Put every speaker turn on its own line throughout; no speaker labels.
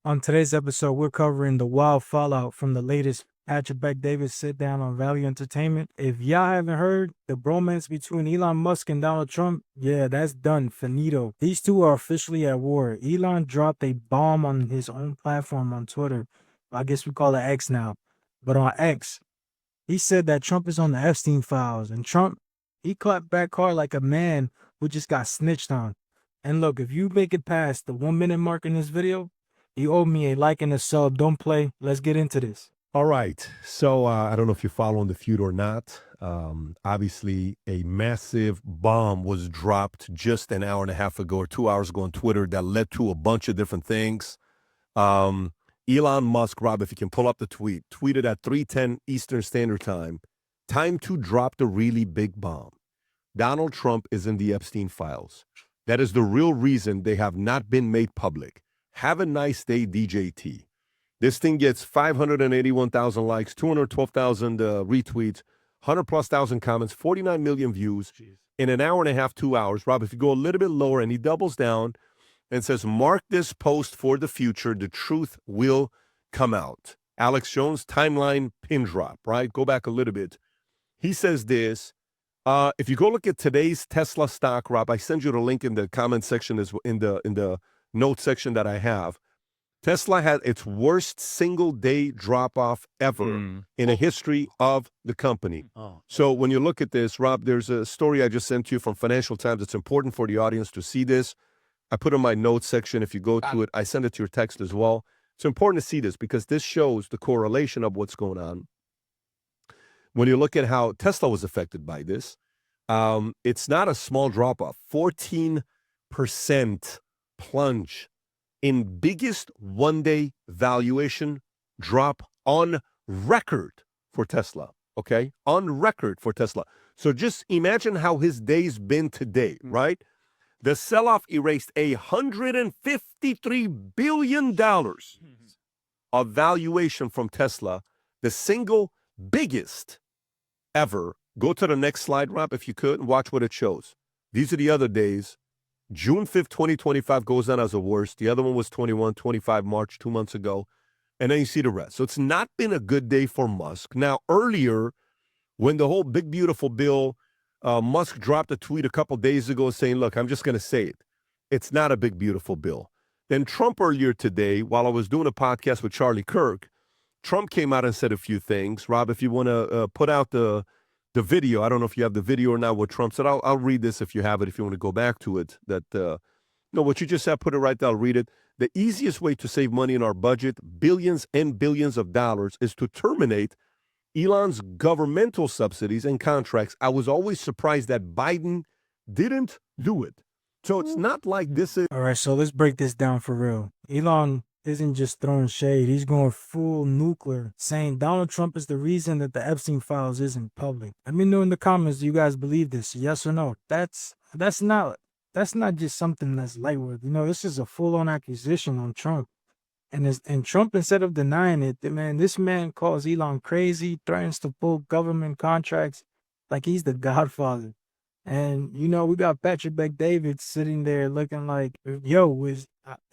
On today's episode, we're covering the wild fallout from the latest Patrick Bet-David sit down on Value Entertainment. If y'all haven't heard, the bromance between Elon Musk and Donald Trump, yeah, that's done, finito. These two are officially at war. Elon dropped a bomb on his own platform on Twitter. I guess we call it X now. But on X, he said that Trump is on the Epstein files, and Trump, he clapped back hard like a man who just got snitched on. And look, if you make it past the 1 minute mark in this video, you owe me a like and a sub. Don't play. Let's get into this.
All right. So I don't know if you're following the feud or not. Obviously, a massive bomb was dropped just an hour and a half ago or 2 hours ago on Twitter that led to a bunch of different things. Elon Musk, Rob, if you can pull up the tweet, tweeted at 3:10 Eastern Standard Time, time to drop the really big bomb. Donald Trump is in the Epstein files. That is the real reason they have not been made public. Have a nice day, DJT. This thing gets 581,000 likes, 212,000 retweets, 100+ thousand comments, 49 million views in an hour and a half, 2 hours. Rob, if you go a little bit lower and he doubles down and says, mark this post for the future, the truth will come out. Alex Jones, timeline pin drop, right? Go back a little bit. He says this. If you go look at today's Tesla stock, Rob, I send you the link in the comment section, in the note section that I have. Tesla had its worst single-day drop-off ever in a history of the company. So when you look at this, Rob, there's a story I just sent you from Financial Times. It's important for the audience to see this. I put in my notes section. If you go to it, I send it to your text as well. It's important to see this because this shows the correlation of what's going on. When you look at how Tesla was affected by this, it's not a small drop-off. 14% plunge in biggest one-day valuation drop on record for Tesla, okay? On record for Tesla. So just imagine how his day's been today, right? The sell-off erased $153 billion of valuation from Tesla, the single biggest ever. Go to the next slide, Rob, if you could, and watch what it shows. These are the other days. June 5th, 2025 goes down as the worst. The other one was 25 March, 2 months ago. And then you see the rest. So it's not been a good day for Musk. Now, earlier, when the whole big, beautiful bill, Musk dropped a tweet a couple days ago saying, look, I'm just going to say it. It's not a big, beautiful bill. Then Trump earlier today, while I was doing a podcast with Charlie Kirk, Trump came out and said a few things. Rob, if you want to put out the video, I don't know if you have the video or not, what Trump said. I'll read this if you have it, if you want to go back to it. No, what you just said, put it right there, I'll read it. The easiest way to save money in our budget, billions and billions of dollars, is to terminate Elon's governmental subsidies and contracts. I was always surprised that Biden didn't do it. So it's not like this is...
All right, so let's break this down for real. Elon isn't just throwing shade. He's going full nuclear, saying Donald Trump is the reason that the Epstein files isn't public. Let me know in the comments, do you guys believe this? Yes or no? That's not just something that's lightweight. You know, this is a full-on accusation on Trump. And Trump, instead of denying it, this man calls Elon crazy, threatens to pull government contracts like he's the godfather. And, you know, we got Patrick Bet-David sitting there looking like, yo,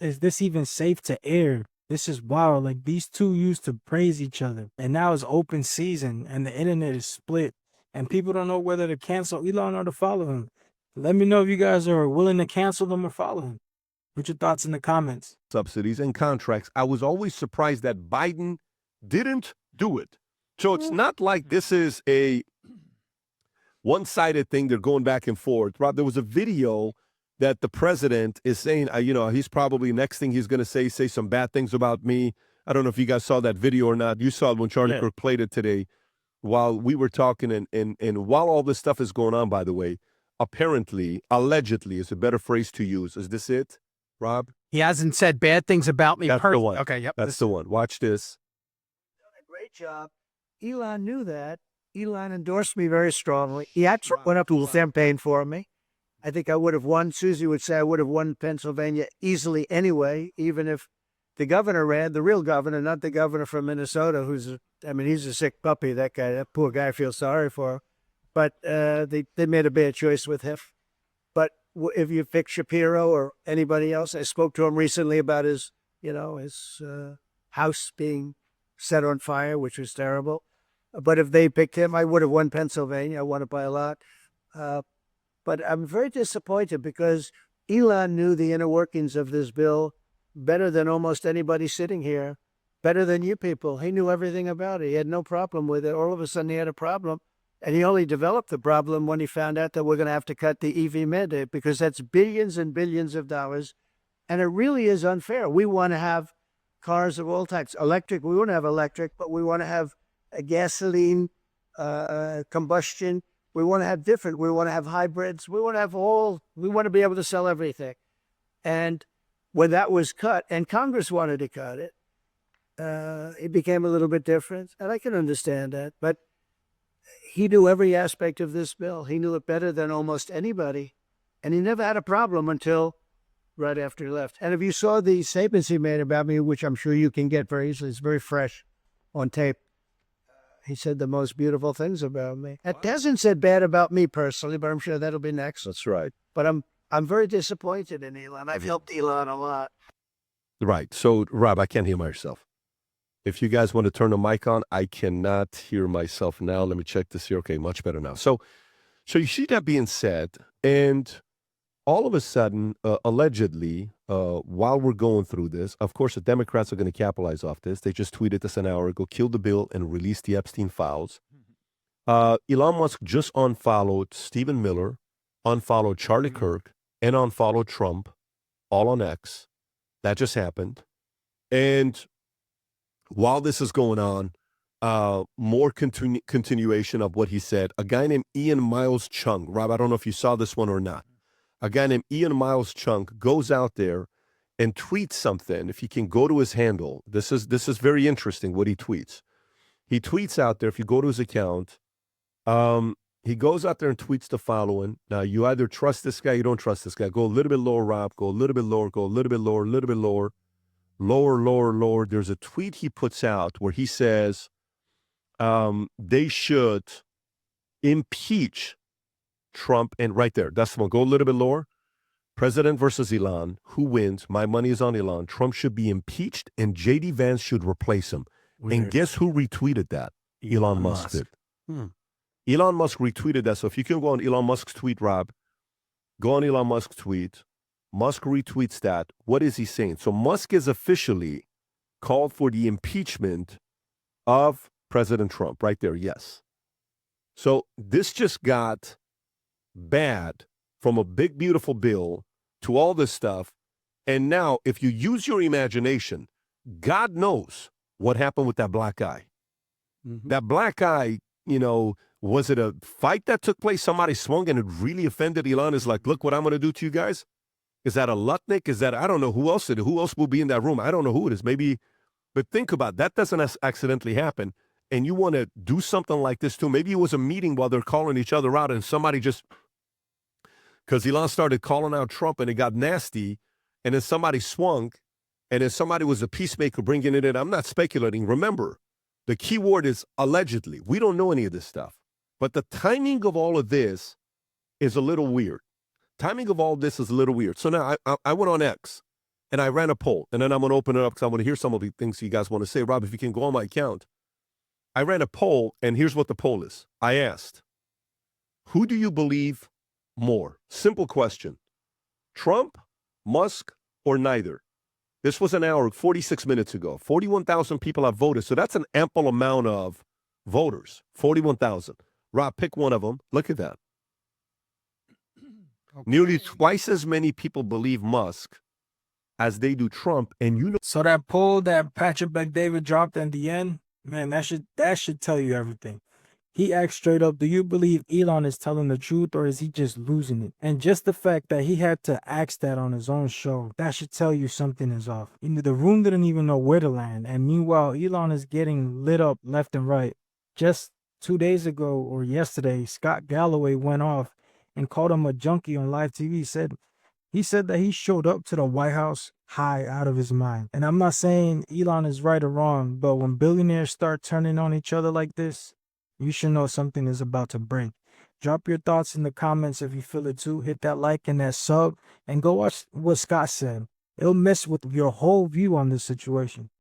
is this even safe to air? This is wild. Like, these two used to praise each other. And now it's open season and the internet is split. And people don't know whether to cancel Elon or to follow him. Let me know if you guys are willing to cancel them or follow him. Put your thoughts in the comments.
Subsidies and contracts. I was always surprised that Biden didn't do it. So it's not like this is a one-sided thing. They're going back and forth. Rob, there was a video that the president is saying, you know, he's probably next thing he's going to say some bad things about me. I don't know if you guys saw that video or not. You saw it when Charlie Kirk played it today while we were talking. And while all this stuff is going on, by the way, apparently, allegedly is a better phrase to use. Is this it, Rob?
He hasn't said bad things about me personally.
That's the one.
Okay, yep.
That's the one. Watch this.
Done a great job. Elon knew that. Elon endorsed me very strongly. He actually went up to campaign for me. I think I would have won. Susie would say I would have won Pennsylvania easily anyway, even if the governor ran, the real governor, not the governor from Minnesota, he's a sick puppy, that guy. That poor guy, I feel sorry for. But they made a bad choice with him. But if you pick Shapiro or anybody else, I spoke to him recently about his his house being set on fire, which was terrible. But if they picked him, I would have won Pennsylvania. I won it by a lot. But I'm very disappointed because Elon knew the inner workings of this bill better than almost anybody sitting here, better than you people. He knew everything about it. He had no problem with it. All of a sudden, he had a problem. And he only developed the problem when he found out that we're going to have to cut the EV mandate because that's billions and billions of dollars. And it really is unfair. We want to have cars of all types. Electric, we want to have electric, but we want to have a gasoline combustion. We want to have different. We want to have hybrids. We want to have we want to be able to sell everything. And when that was cut, and Congress wanted to cut it, it became a little bit different. And I can understand that. But he knew every aspect of this bill. He knew it better than almost anybody. And he never had a problem until right after he left. And if you saw the statements he made about me, which I'm sure you can get very easily, it's very fresh on tape. He said the most beautiful things about me. It hasn't said bad about me personally, but I'm sure that'll be next.
That's right.
But I'm very disappointed in Elon. I've helped Elon a lot.
Right. So, Rob, I can't hear myself. If you guys want to turn the mic on, I cannot hear myself now. Let me check this here. Okay, much better now. So you see that being said, and all of a sudden, allegedly, while we're going through this, of course, the Democrats are going to capitalize off this. They just tweeted this an hour ago, kill the bill and release the Epstein files. Elon Musk just unfollowed Stephen Miller, unfollowed Charlie Kirk, and unfollowed Trump, all on X. That just happened. And while this is going on, more continuation of what he said. A guy named Ian Miles Chung, Rob, I don't know if you saw this one or not. A guy named Ian Miles Chung goes out there and tweets something. If you can go to his handle, this is very interesting what he tweets. He tweets out there, if you go to his account, he goes out there and tweets the following. Now, you either trust this guy, you don't trust this guy. Go a little bit lower, Rob. Go a little bit lower, go a little bit lower, a little bit lower. Lower. There's a tweet he puts out where he says they should impeach Trump. And right there, that's the one. Go a little bit lower. President versus Elon. Who wins? My money is on Elon. Trump should be impeached and J.D. Vance should replace him. Weird. And guess who retweeted that? Elon Musk did. Elon Musk retweeted that. So if you can go on Elon Musk's tweet, Rob, go on Elon Musk's tweet. Musk retweets that. What is he saying? So Musk is officially called for the impeachment of President Trump. Right there, yes. So this just got bad from a big, beautiful bill to all this stuff. And now, if you use your imagination, God knows what happened with that black guy. Mm-hmm. That black guy, was it a fight that took place? Somebody swung and it really offended Elon. Is like, look what I'm going to do to you guys. Is that a Lutnick? Is that, I don't know who else did it. Who else will be in that room? I don't know who it is. Maybe, but think about it. That doesn't accidentally happen. And you want to do something like this too. Maybe it was a meeting while they're calling each other out and somebody just, because Elon started calling out Trump and it got nasty. And then somebody swung and then somebody was a peacemaker bringing it in. I'm not speculating. Remember, the key word is allegedly. We don't know any of this stuff. But the timing of all of this is a little weird. Timing of all this is a little weird. So now I went on X and I ran a poll, and then I'm going to open it up because I want to hear some of the things you guys want to say. Rob, if you can go on my account. I ran a poll, and here's what the poll is. I asked, who do you believe more? Simple question. Trump, Musk, or neither? This was an hour, 46 minutes ago. 41,000 people have voted, so that's an ample amount of voters. 41,000. Rob, pick one of them. Look at that. Okay. Nearly twice as many people believe Musk as they do Trump, and
So that poll that Patrick Bet-David dropped at the end, man, that should tell you everything. He asked straight up, do you believe Elon is telling the truth or is he just losing it? And just the fact that he had to ask that on his own show, that should tell you something is off. The room didn't even know where to land. And meanwhile, Elon is getting lit up left and right. Just 2 days ago or yesterday, Scott Galloway went off and called him a junkie on live TV. He said that he showed up to the White House high out of his mind. And I'm not saying Elon is right or wrong, but when billionaires start turning on each other like this, you should know something is about to break. Drop your thoughts in the comments if you feel it too. Hit that like and that sub and go watch what Scott said. It'll mess with your whole view on this situation.